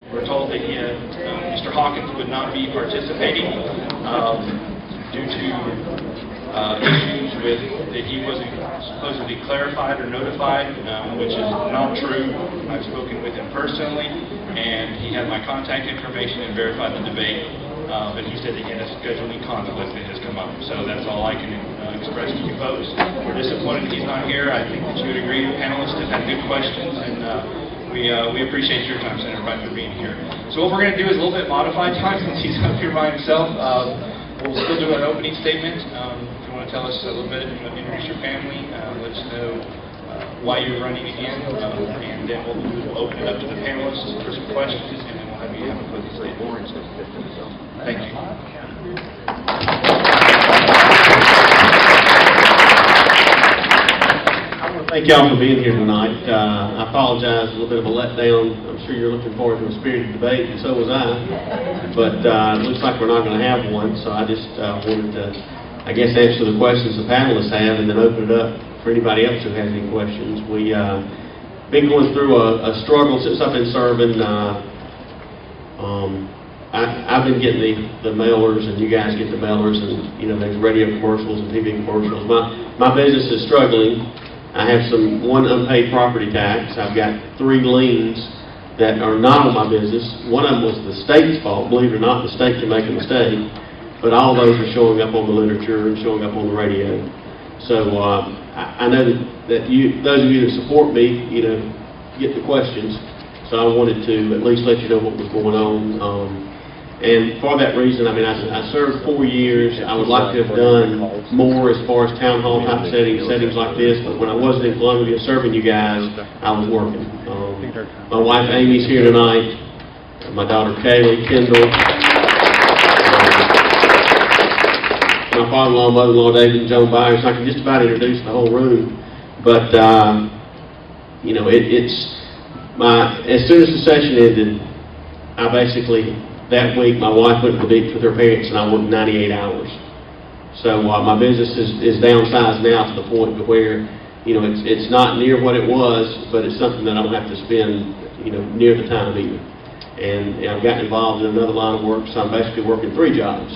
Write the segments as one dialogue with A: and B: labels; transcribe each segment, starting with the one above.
A: We're told that Mr. Hawkins would not be participating due to issues with that he wasn't supposedly clarified or notified, which is not true. I've spoken with him personally, and he had my contact information and verified the debate, but he said that he had a scheduling conflict that has come up. So that's all I can express to you folks. We're disappointed he's not here. I think that you would agree the panelists have had good questions, and we appreciate your time, Senator, for being here. So what we're going to do is a little bit modified time since he's up here by himself. We'll still do an opening statement. If you want to tell us a little bit, introduce your family, let us know why you're running again, and then what we'll do is we'll open it up to the panelists for some questions, and then we'll have you have a quick statement. Thank you.
B: Thank y'all for being here tonight. I apologize, a little bit of a letdown. I'm sure you're looking forward to a spirited debate, and so was I. But it looks like we're not going to have one, so I just wanted to, I guess, answer the questions the panelists have and then open it up for anybody else who has any questions. We've been going through a struggle since I've been serving. I've been getting the mailers, and you guys get the mailers, and there's radio commercials and TV commercials. My business is struggling. I have one unpaid property tax. I've got 3 liens that are not on my business. One of them was the state's fault. Believe it or not, the state can make a mistake. But all those are showing up on the literature and showing up on the radio. So I know that those of you that support me, get the questions. So I wanted to at least let you know what was going on. And for that reason, I served 4 years. I would like to have done more as far as town hall type settings like this, but when I wasn't in Columbia serving you guys, I was working. My wife Amy's here tonight, my daughter Kaylee, Kendall, my father-in-law, mother-in-law David and Joan Byers. I can just about introduce the whole room, but as soon as the session ended, that week, my wife went to the beach with her parents, and I worked 98 hours. So my business is downsized now to the point to where, it's not near what it was, but it's something that I don't have to spend, near the time either. And I've gotten involved in another line of work, so I'm basically working 3 jobs.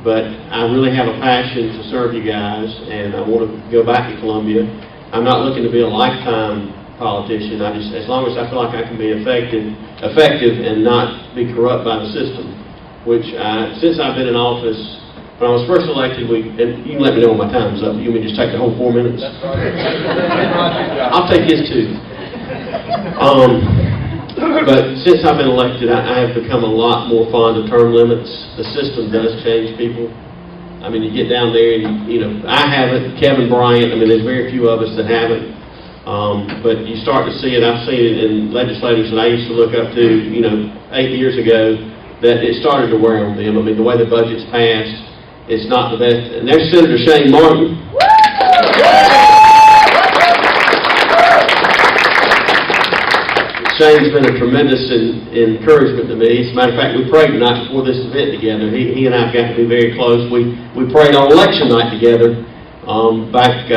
B: But I really have a passion to serve you guys, and I want to go back to Columbia. I'm not looking to be a lifetime politician. As long as I feel like I can be effective and not be corrupt by the system, which since I've been in office, when I was first elected, and you can let me know when my time's up. You want me to just take the whole 4 minutes?
C: That's right.
B: I'll take this too. But since I've been elected, I have become a lot more fond of term limits. The system does change people. You get down there and, I haven't, Kevin Bryant, there's very few of us that haven't. But you start to see it. I've seen it in legislators that I used to look up to, 8 years ago, that it started to wear on them. The way the budget's passed, it's not the best. And there's Senator Shane Martin. Shane's been a tremendous encouragement to me. As a matter of fact, we prayed tonight before this event together. He and I have got to be very close. We prayed on election night together back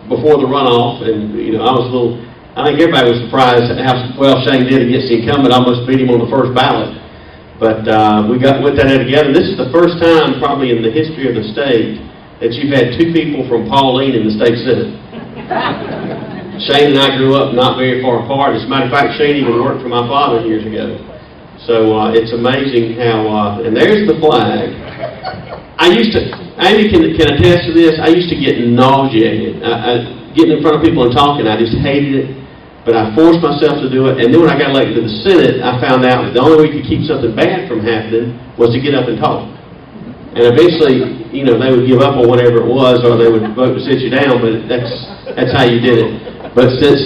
B: before the runoff, and I think everybody was surprised at how well Shane did against the incumbent. I almost beat him on the first ballot. But we went that together. This is the first time probably in the history of the state that you've had 2 people from Pauline in the state senate. Shane and I grew up not very far apart. As a matter of fact, Shane even worked for my father years ago. So it's amazing how, and there's the flag. Amy can attest to this. I used to get nauseated. Getting in front of people and talking, I just hated it. But I forced myself to do it. And then when I got elected to the Senate, I found out that the only way you could keep something bad from happening was to get up and talk. And eventually, they would give up on whatever it was, or they would vote to sit you down, but that's how you did it. But since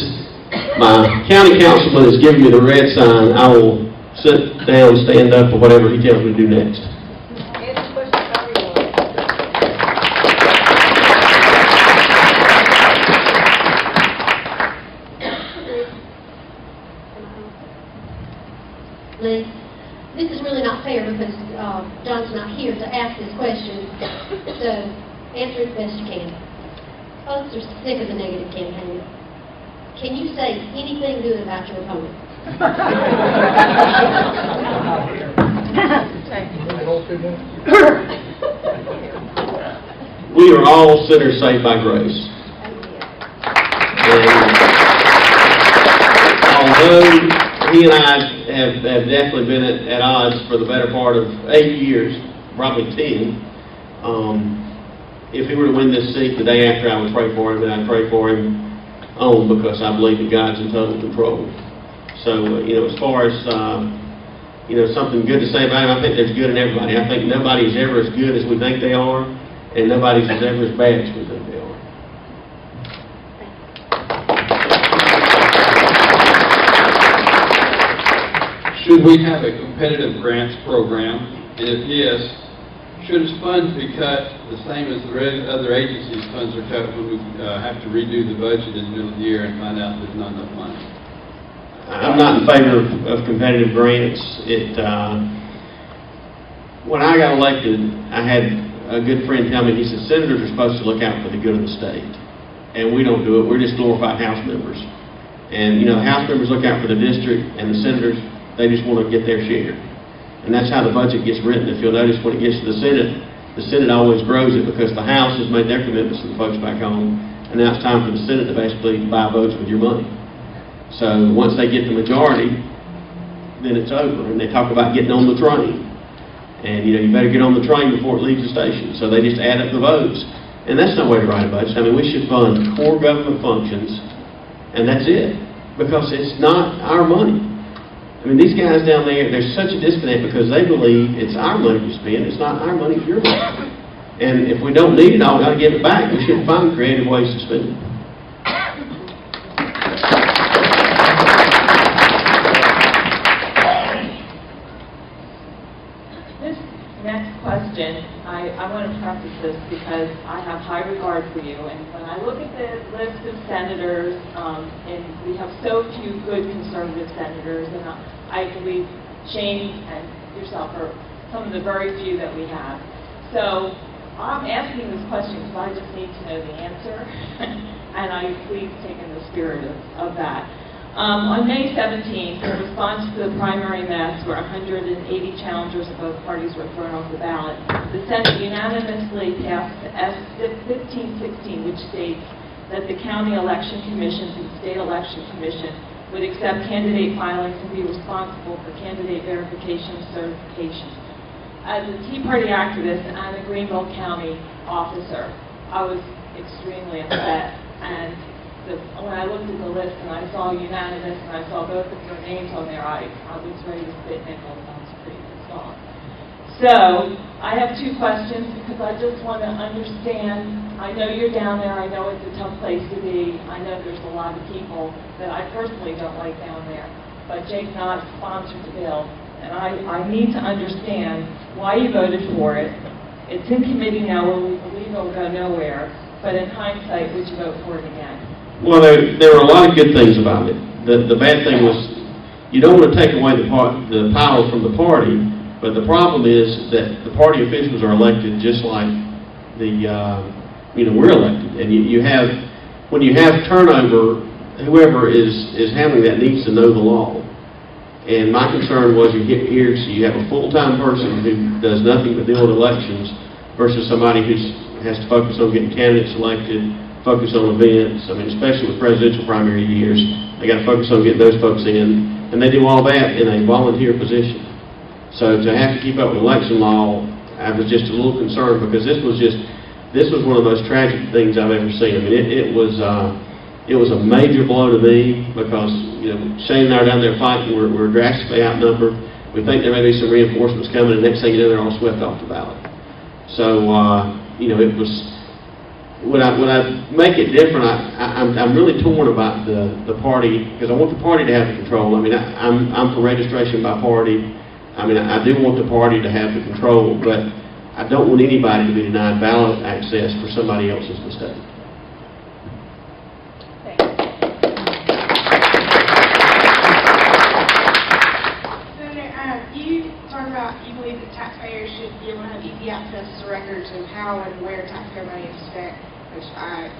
B: my county councilman has given me the red sign, I will sit down, stand up, or whatever he tells me to do next.
D: Lee, this is really not fair because John's not here to ask this question, so answer it best you can. Folks are sick of the negative campaign. Can you say anything good about your opponent?
B: We are all sinners saved by grace. And although he and I have definitely been at odds for the better part of 8 years, probably 10, if he were to win this seat the day after, I would pray for him, and I'd pray for him on, because I believe that God's in total control. So, as far as, something good to say about him, I think there's good in everybody. I think nobody's ever as good as we think they are, and nobody's ever as bad as we think they are.
C: Should we have a competitive grants program? And if yes, should his funds be cut the same as the other agencies' funds are cut when we have to redo the budget in the middle of the year and find out there's not enough money?
B: I'm not in favor of competitive grants. When I got elected, I had a good friend tell me, he said, senators are supposed to look out for the good of the state. And we don't do it. We're just glorified House members. And, the House members look out for the district, and the senators, they just want to get their share. And that's how the budget gets written. If you'll notice, when it gets to the Senate always grows it, because the House has made their commitments to the folks back home, and now it's time for the Senate to basically buy votes with your money. So once they get the majority, then it's over, and they talk about getting on the train. And, you better get on the train before it leaves the station. So they just add up the votes. And that's no way to write a budget. I mean, we should fund core government functions, and that's it, because it's not our money. I mean, these guys down there, there's such a disconnect because they believe it's our money to spend. It's not our money, it's your money. And if we don't need it all, we've got to give it back. We should find creative ways to spend it.
E: This next question, I want to preface this because I have high regard for you. And when I look at the list of senators, and we have so few good conservative senators, and I believe Shane and yourself are some of the very few that we have. So I'm asking this question because I just need to know the answer, and I please take in the spirit of that. On May 17th, in response to the primary mess where 180 challengers of both parties were thrown off the ballot, the Senate unanimously passed S. 1516, which states that the county election commissions and state election commission would accept candidate filings and be responsible for candidate verification and certification. As a Tea Party activist and a Greenville County officer, I was extremely upset. And when I looked at the list and I saw unanimous and I saw both of your names on there, I was ready to spit nickels. I was pretty pissed off. So I have two questions because I just want to understand. I know you're down there. I know it's a tough place to be. I know there's a lot of people that I personally don't like down there. But Jake Knott sponsored the bill, and I need to understand why you voted for it. It's in committee now where we believe it will go nowhere. But in hindsight, would you vote for it again?
B: Well, there were a lot of good things about it. The bad thing was, you don't want to take away the power from the party, but the problem is that the party officials are elected just like we're elected. And when you have turnover, whoever is handling that needs to know the law. And my concern was you get here, so you have a full-time person who does nothing but deal with elections versus somebody who has to focus on getting candidates elected, focus on events. I mean, especially with presidential primary years, they got to focus on getting those folks in, and they do all that in a volunteer position. So to have to keep up with election law, I was just a little concerned because this was one of the most tragic things I've ever seen. I mean, it was a major blow to me because Shane and I are down there fighting. We're drastically outnumbered. We think there may be some reinforcements coming, and next thing you know, they're all swept off the ballot. So it was. Would I make it different? I'm really torn about the party because I want the party to have the control. I mean, I'm for registration by party. I mean, I do want the party to have the control, but I don't want anybody to be denied ballot access for somebody else's mistake.
F: Senator, you talk about you believe that taxpayers should be able to have easy access to records of how and where taxpayer money is spent, which I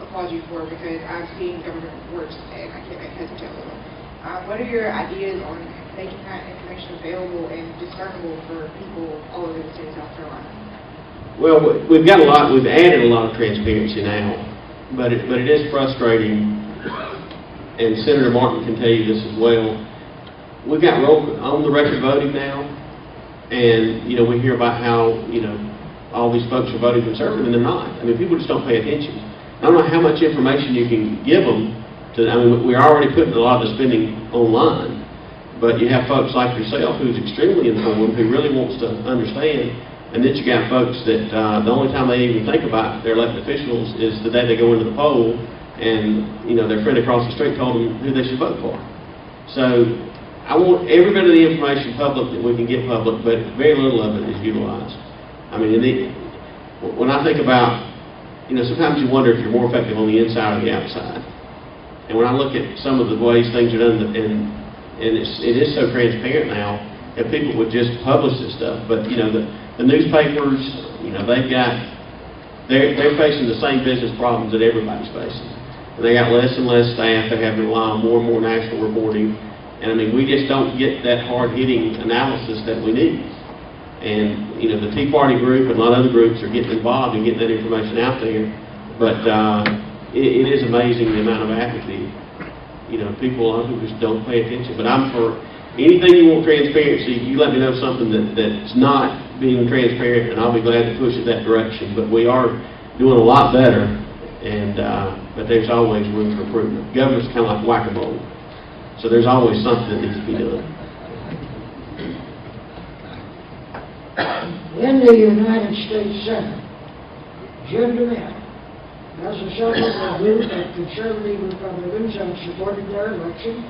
F: applaud you for because I've seen government works and I can't make heads or tails of them. What are your ideas on making that information available and discernible for people all over the state of South Carolina?
B: Well, we've got a lot, we've added a lot of transparency now, but it is frustrating, and Senator Martin can tell you this as well. We've got on the record voting now, and, you know, we hear about how, you know, all these folks are voting conservative, and they're not. I mean, people just don't pay attention. I don't know how much information you can give them to, I mean, we're already putting a lot of the spending online, but you have folks like yourself who's extremely informed, who really wants to understand, and then you got folks that the only time they even think about their elected officials is the day they go into the poll, and, you know, their friend across the street told them who they should vote for. So I want every bit of the information public that we can get public, but very little of it is utilized. I mean, when I think about, you know, sometimes you wonder if you're more effective on the inside or the outside. And when I look at some of the ways things are done, and it is so transparent now, if people would just publish this stuff. But, you know, the newspapers, you know, they're facing the same business problems that everybody's facing. And they got less and less staff. They're having to rely on more and more national reporting. And I mean, we just don't get that hard-hitting analysis that we need. And, you know, the Tea Party group and a lot of other groups are getting involved and getting that information out there. But it is amazing the amount of apathy. You know, people who just don't pay attention. But I'm for anything you want transparency. You let me know something that's not being transparent, and I'll be glad to push it that direction. But we are doing a lot better, and but there's always room for improvement. Government's kind of like whack-a-mole. So there's always something that needs to be done.
G: In the United States Senate, Jim DeMint has assembled a group of conservative Republicans and supported their election,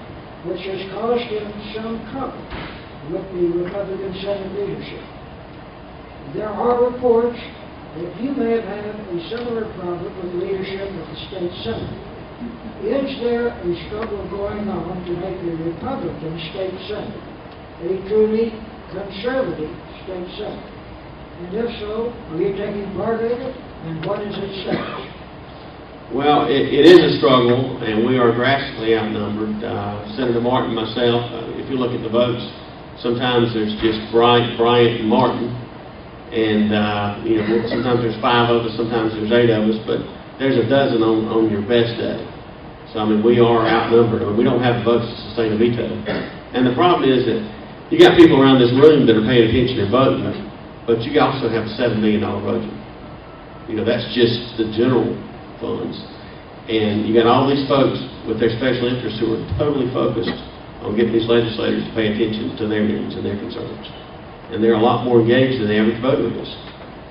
G: which has caused him some trouble with the Republican Senate leadership. There are reports that you may have had a similar problem with leadership of the state Senate. Is there a struggle going on to make the Republican state Senate a truly conservative state Senate? And if so, are you taking part in it, and what is its status?
B: Well, it is a struggle, and we are drastically outnumbered. Senator Martin and myself, if you look at the votes, sometimes there's just Bryant, and Martin, and you know, sometimes there's 5 of us, sometimes there's 8 of us, but there's a dozen on your best day. So, I mean, we are outnumbered. I mean, we don't have the votes to sustain a veto. And the problem is that you got people around this room that are paying attention and voting, but you also have a $7 million budget. You know, that's just the general funds. And you got all these folks with their special interests who are totally focused on getting these legislators to pay attention to their needs and their concerns. And they're a lot more engaged than the average voter is.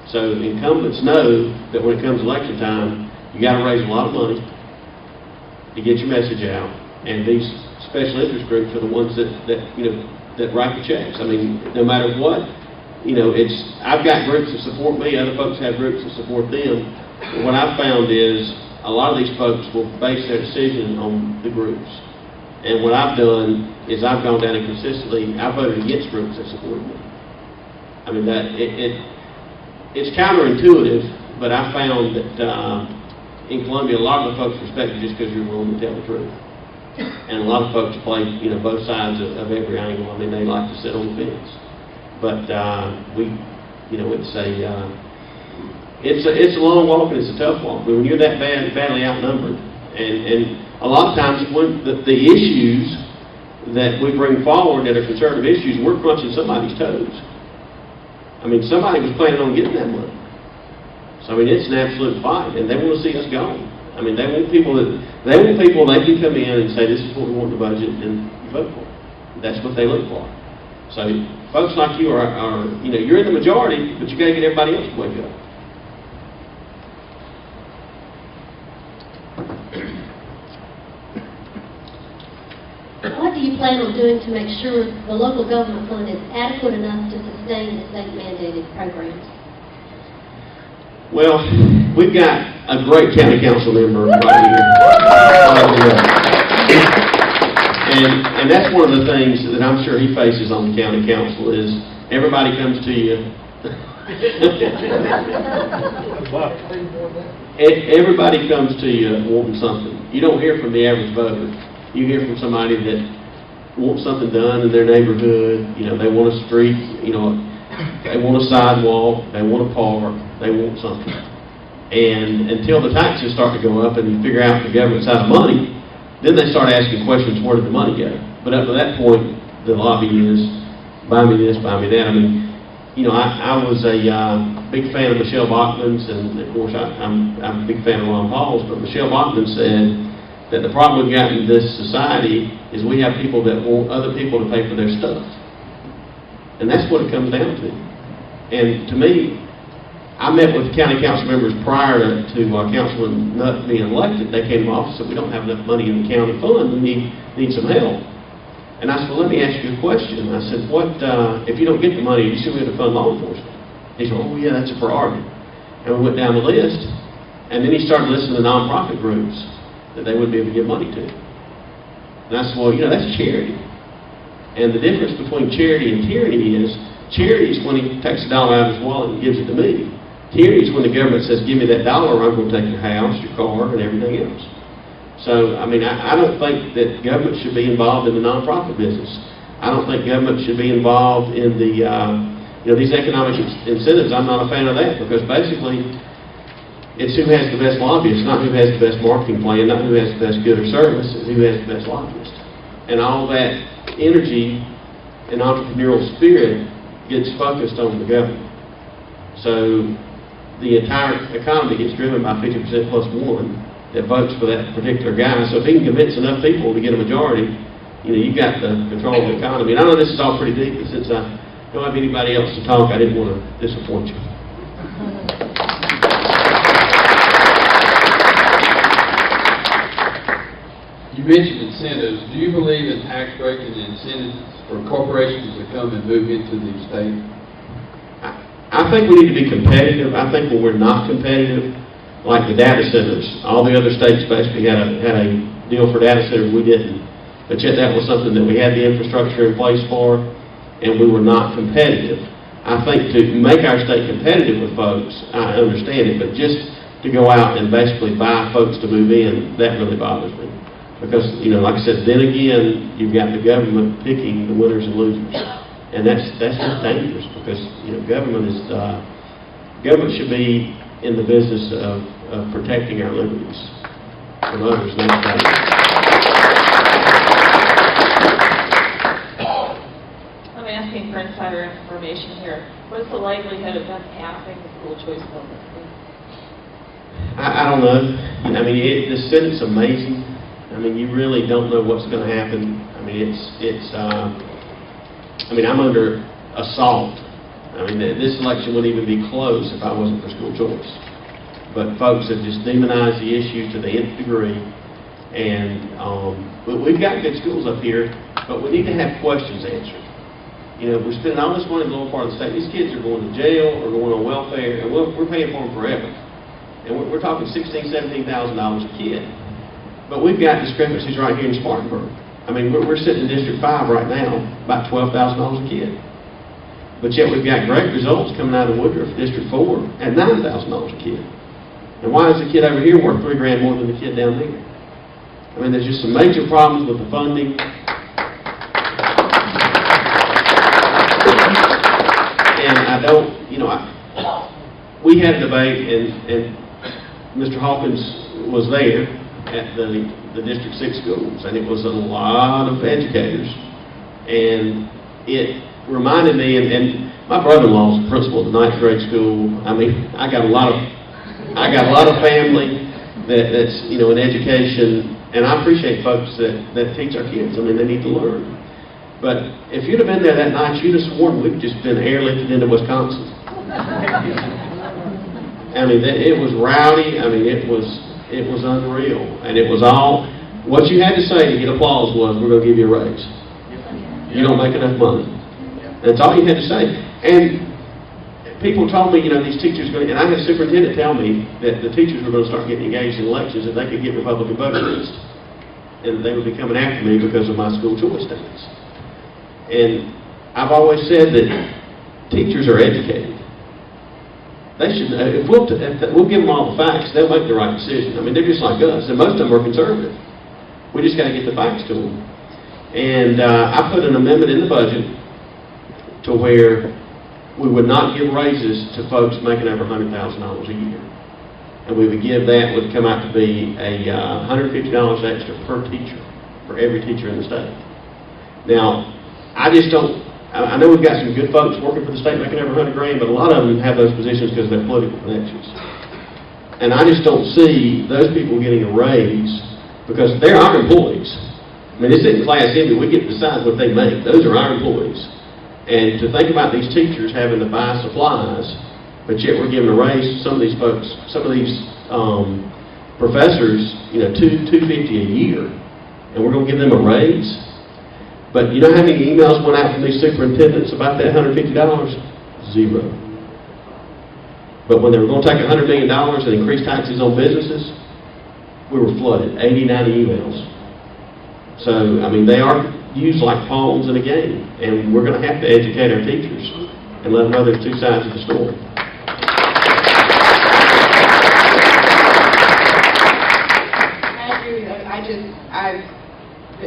B: So the incumbents know that when it comes election time, you got to raise a lot of money to get your message out. And these special interest groups are the ones that you know, that write the checks. I mean, no matter what, you know, I've got groups that support me, other folks have groups that support them. But what I've found is a lot of these folks will base their decision on the groups. And what I've done is I've gone down and consistently, I voted against groups that support me. I mean, that it's counterintuitive, but I found that in Columbia, a lot of the folks respect you just because you're willing to tell the truth. And a lot of folks play, you know, both sides of every angle. I mean, they like to sit on the fence. But you know, it's a long walk and it's a tough walk. But when you're that badly outnumbered, and a lot of times when the issues that we bring forward that are conservative issues, we're crunching somebody's toes. I mean, somebody was planning on getting that money. So I mean, it's an absolute fight, and they want to see us gone. I mean, they want people they can come in and say, this is what we want in the budget, and vote for it. That's what they look for. So folks like you are you know, you're in the majority, but you got to get everybody else to wake up.
D: What do you plan on doing to make sure the local government fund is adequate enough to sustain the state-mandated programs?
B: Well, we've got a great county council member right here. And that's one of the things that I'm sure he faces on the county council is everybody comes to you. Everybody comes to you wanting something. You don't hear from the average voter. You hear from somebody that want something done in their neighborhood. You know, they want a street, you know, they want a sidewalk, they want a park, they want something. And until the taxes start to go up and you figure out the government's out of money, then they start asking questions, where did the money go? But up to that point, the lobby is, buy me this, buy me that. I mean, you know, I was a big fan of Michelle Bachman's, and of course I'm a big fan of Ron Paul's, but Michelle Bachman said that the problem we've got in this society is we have people that want other people to pay for their stuff. And that's what it comes down to. And to me, I met with county council members prior to Councilman Nutt being elected. They came to my office and said, we don't have enough money in the county fund. We need some help. And I said, well, let me ask you a question. I said, what, if you don't get the money, you still have to fund law enforcement? He said, oh, yeah, that's a priority. And we went down the list, and then he started listening to nonprofit groups that they wouldn't be able to give money to. And I said, well, you know, that's charity. And the difference between charity and tyranny is, charity is when he takes a dollar out of his wallet and gives it to me. Tyranny is when the government says, give me that dollar, or I'm going to take your house, your car, and everything else. So, I mean, I don't think that government should be involved in the nonprofit business. I don't think government should be involved in the, you know, these economic incentives. I'm not a fan of that, because basically, it's who has the best lobbyist, not who has the best marketing plan, not who has the best good or service, it's who has the best lobbyist. And all that energy and entrepreneurial spirit gets focused on the government. So the entire economy gets driven by 50% plus one that votes for that particular guy. So if he can convince enough people to get a majority, you know, you've got the control of the economy. And I know this is all pretty deep, but since I don't have anybody else to talk, I didn't want to disappoint you.
C: You mentioned incentives. Do you believe in tax breaking incentives for corporations to come and move into the state?
B: I think we need to be competitive. I think when we're not competitive, like the data centers, all the other states basically had a deal for data centers, we didn't. But yet that was something that we had the infrastructure in place for, and we were not competitive. I think to make our state competitive with folks, I understand it, but just to go out and basically buy folks to move in, that really bothers me. Because, you know, like I said, then again, you've got the government picking the winners and losers. And that's just dangerous, because, you know, government should be in the business of protecting our liberties from others. And that's dangerous.
E: I'm asking for insider information here. What's the likelihood of them passing the school choice bill this week?
B: I don't know. I mean, the Senate's amazing. I mean, you really don't know what's going to happen. I mean, I mean, I'm under assault. I mean, this election wouldn't even be close if I wasn't for school choice. But folks have just demonized the issue to the nth degree. And we've got good schools up here, but we need to have questions answered. You know, we're spending all this money in the lower part of the state. These kids are going to jail or going on welfare, and we're paying for them forever. And we're talking $16,000, $17,000 a kid. But we've got discrepancies right here in Spartanburg. I mean, we're sitting in District 5 right now, about $12,000 a kid. But yet we've got great results coming out of Woodruff, District 4, at $9,000 a kid. And why is the kid over here worth $3 grand more than the kid down there? I mean, there's just some major problems with the funding. And I don't, you know, we had a debate, and Mr. Hawkins was there at the District 6 schools, and it was a lot of educators. And it reminded me, and my brother-in-law is the principal of the 9th grade school. I mean, I got a lot of family that's, you know, in education, and I appreciate folks that teach our kids. I mean, they need to learn. But if you'd have been there that night, you'd have sworn we'd just been airlifted into Wisconsin. I mean, it was rowdy. I mean, it was unreal. And it was all, what you had to say to get applause was, we're going to give you a raise. You don't make enough money. That's all you had to say. And people told me, you know, these teachers are going to, and I had a superintendent tell me that the teachers were going to start getting engaged in elections if they could get Republican voter lists. And they would be coming after me because of my school choice stance. And I've always said that teachers are educated. They should, if we'll give them all the facts, they'll make the right decision. I mean, they're just like us, and most of them are conservative. We just got to get the facts to them. And I put an amendment in the budget to where we would not give raises to folks making over $100,000 a year. And we would give that, would come out to be a $150 extra per teacher, for every teacher in the state. Now, I just don't, I know we've got some good folks working for the state making over $100,000, but a lot of them have those positions because of their political connections. And I just don't see those people getting a raise because they're our employees. I mean, this isn't class envy. We get to decide what they make. Those are our employees. And to think about these teachers having to buy supplies, but yet we're giving a raise to some of these folks, some of these professors, you know, $250 a year, and we're going to give them a raise. But you know how many emails went out from these superintendents about that $150? Zero. But when they were going to take $100 million and increase taxes on businesses, we were flooded, 80, 90 emails. So, I mean, they are used like pawns in a game, and we're going to have to educate our teachers and let them know there's two sides of the story.
F: I agree with that. I've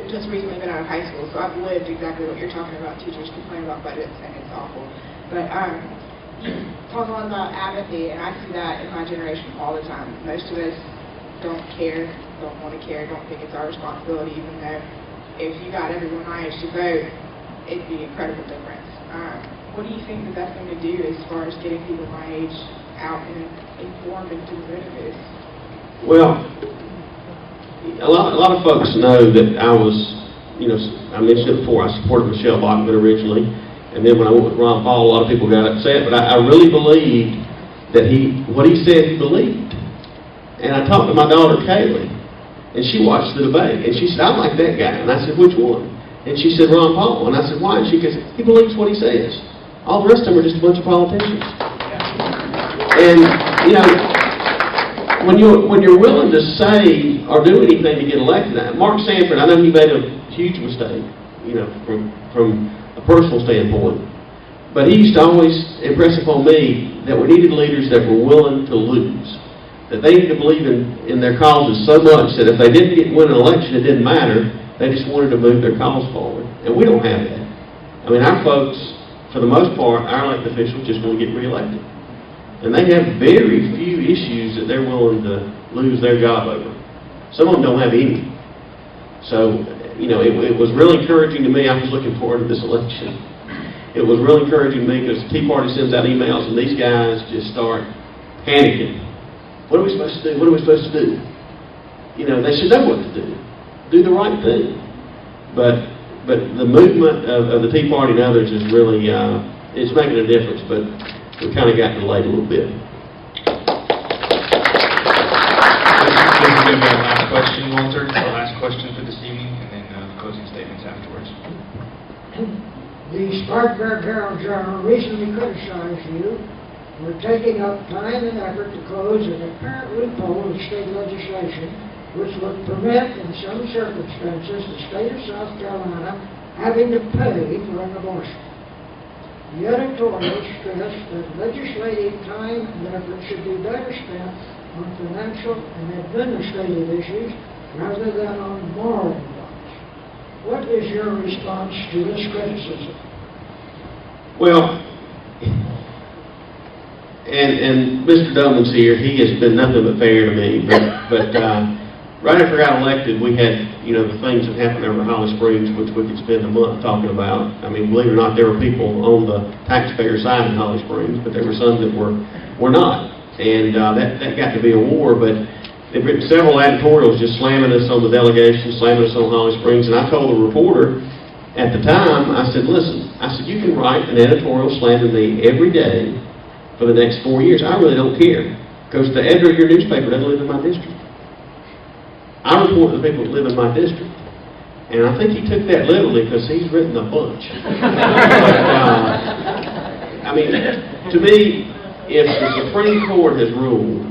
F: just recently been out of high school, so I've lived exactly what you're talking about. Teachers complain about budgets, and it's awful. But you talk a lot about apathy, and I see that in my generation all the time. Most of us don't care, don't want to care, don't think it's our responsibility, even though if you got everyone my age to vote, it'd be an incredible difference. What do you think that that's going to do as far as getting people my age out and informed and to the good of this?
B: Well, a lot of folks know that I was, you know, I mentioned it before, I supported Michelle Bachman originally, and then when I went with Ron Paul, a lot of people got upset, but I really believed that what he said he believed. And I talked to my daughter, Kaylee, and she watched the debate, and she said, I like that guy. And I said, which one? And she said, Ron Paul. And I said, why? And she goes, he believes what he says. All the rest of them are just a bunch of politicians. And, you know, when you're willing to say or do anything to get elected, Mark Sanford, I know he made a huge mistake, you know, from a personal standpoint. But he used to always impress upon me that we needed leaders that were willing to lose. That they need to believe in their causes so much that if they didn't win an election, it didn't matter. They just wanted to move their cause forward. And we don't have that. I mean, our folks, for the most part, our elected officials just want to get reelected. And they have very few issues that they're willing to lose their job over. Some of them don't have any. So, you know, it was really encouraging to me. I was looking forward to this election. It was really encouraging to me because the Tea Party sends out emails and these guys just start panicking. What are we supposed to do? What are we supposed to do? You know, they should know what to do. Do the right thing. But the movement of the Tea Party and others is really, it's making a difference, but we kind of got delayed a little bit.
A: This is going to be our last question, Walter. Our last question for this evening, and then closing statements afterwards.
G: The Spartanburg Herald Journal recently criticized you for taking up time and effort to close an apparent loophole in state legislation which would permit, in some circumstances, the state of South Carolina having to pay for an abortion. The editorial stressed that legislative time and effort should be better spent on financial and administrative issues rather than on moral ones. What is your response to this criticism?
B: Well, and Mr. Doman's here. He has been nothing but fair to me. But right after I got elected, we had, you know, the things that happened over Holly Springs, which we could spend a month talking about. I mean, believe it or not, there were people on the taxpayer side in Holly Springs, but there were some that were not. And that got to be a war. But they've written several editorials just slamming us on the delegation, slamming us on Holly Springs. And I told the reporter at the time, I said, listen, I said, you can write an editorial slamming me every day for the next 4 years. I really don't care, because the editor of your newspaper doesn't live in my district. I report to the people that live in my district. And I think he took that literally because he's written a bunch. But, I mean, to me, if the Supreme Court has ruled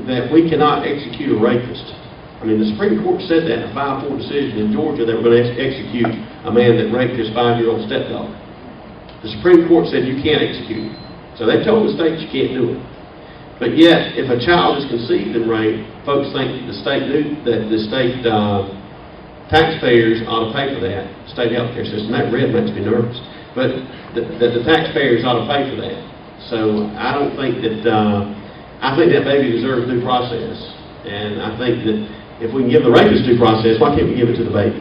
B: that we cannot execute a rapist, I mean, the Supreme Court said that in a 5-4 decision in Georgia. They were going to execute a man that raped his 5-year-old stepdaughter. The Supreme Court said you can't execute him. So they told the states you can't do it. But yet, if a child is conceived in rape, folks think the state taxpayers ought to pay for that, state healthcare system. That red makes me nervous. But the taxpayers ought to pay for that. So I don't think that, I think that baby deserves due process. And I think that if we can give the rapist due process, why can't we give it to the baby?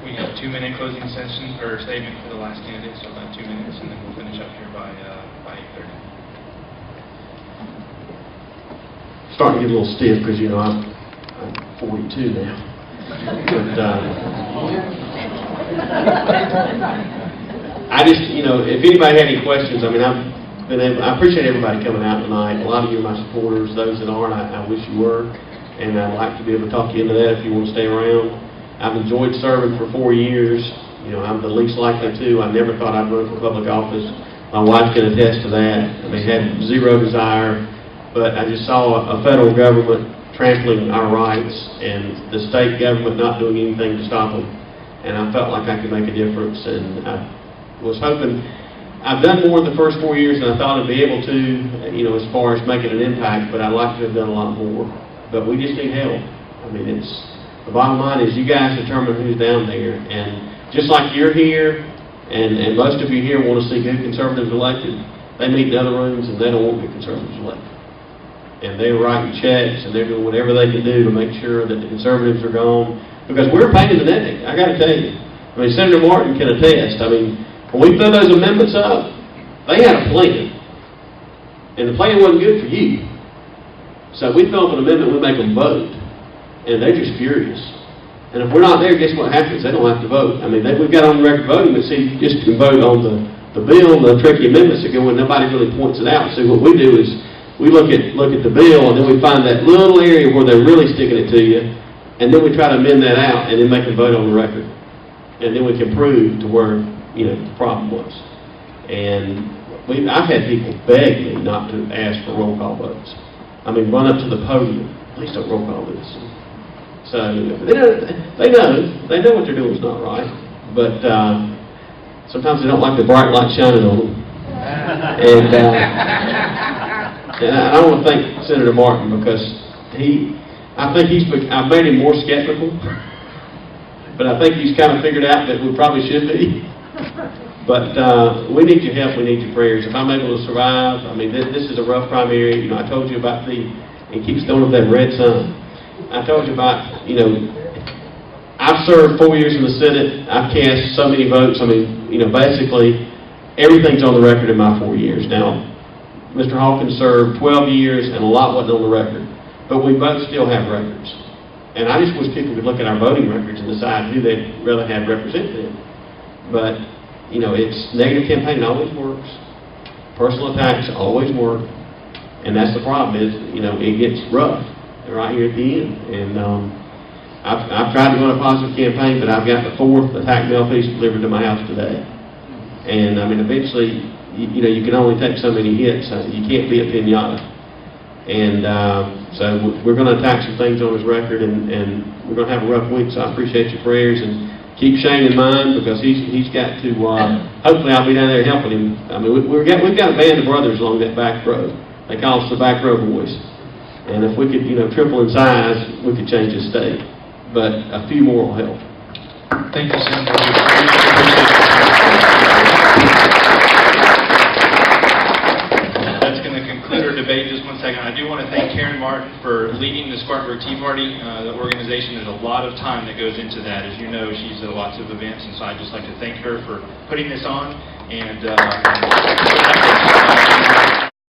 H: We have 2-minute closing session or statement for the last candidate, so about 2 minutes, and then we'll finish up here by 8:30.
B: Starting to get a little stiff because, you know, I'm 42 now. But I just, you know, if anybody had any questions, I mean, I appreciate everybody coming out tonight. A lot of you are my supporters. Those that aren't, I wish you were. And I'd like to be able to talk you into that if you want to stay around. I've enjoyed serving for 4 years. You know, I'm the least likely to. I never thought I'd run for public office. My wife can attest to that. I mean, had zero desire. But I just saw a federal government trampling our rights and the state government not doing anything to stop them. And I felt like I could make a difference. And I was hoping, I've done more in the first 4 years than I thought I'd be able to, you know, as far as making an impact, but I'd like to have done a lot more. But we just need help. I mean, the bottom line is you guys determine who's down there. And just like you're here, and most of you here want to see good conservatives elected, they meet in other rooms and they don't want good conservatives elected. And they're writing checks and they're doing whatever they can do to make sure that the conservatives are gone. Because we're a pain in the neck, I got to tell you. I mean, Senator Martin can attest. I mean, when we threw those amendments up, they had a plan. And the plan wasn't good for you. So we throw up an amendment, we make them vote. And they're just furious. And if we're not there, guess what happens? They don't have to vote. I mean, we've got on the record voting, but see, you just can vote on the bill, the tricky amendments that go in, nobody really points it out. So what we do is, we look at the bill, and then we find that little area where they're really sticking it to you, and then we try to amend that out, and then make them vote on the record. And then we can prove to where, you know, the problem was. And I've had people beg me not to ask for roll call votes. I mean, run up to the podium, please don't roll call this. So, they know what they're doing is not right, but sometimes they don't like the bright light shining on them. And I want to thank Senator Martin because I've made him more skeptical, but I think he's kind of figured out that we probably should be. But we need your help, we need your prayers. If I'm able to survive, I mean, this is a rough primary. You know, I told you about he keeps throwing up that red sun. I told you about, you know, I've served 4 years in the Senate. I've cast so many votes. I mean, you know, basically, everything's on the record in my 4 years. Now, Mr. Hawkins served 12 years, and a lot wasn't on the record. But we both still have records. And I just wish people could look at our voting records and decide who they'd rather have represent them. But, you know, it's negative campaigning always works. Personal attacks always work. And that's the problem is, you know, it gets rough right here at the end. And I've tried to run a positive campaign, but I've got the 4th attack mail piece delivered to my house today. And, I mean, eventually, you know, you can only take so many hits. You can't be a pinata. And so we're going to attack some things on his record, and we're going to have a rough week. So I appreciate your prayers, and keep Shane in mind because he's got to. Hopefully, I'll be down there helping him. I mean, we've got a band of brothers along that back row. They call us the back row boys. And if we could, you know, triple in size, we could change the state. But a few more will help.
H: Thank you, Senator. That's going to conclude our debate. Just one second. I do want to thank Karen Martin for leading the Spartanburg Tea Party. The organization, there's a lot of time that goes into that. As you know, she's at lots of events, and so I'd just like to thank her for putting this on. And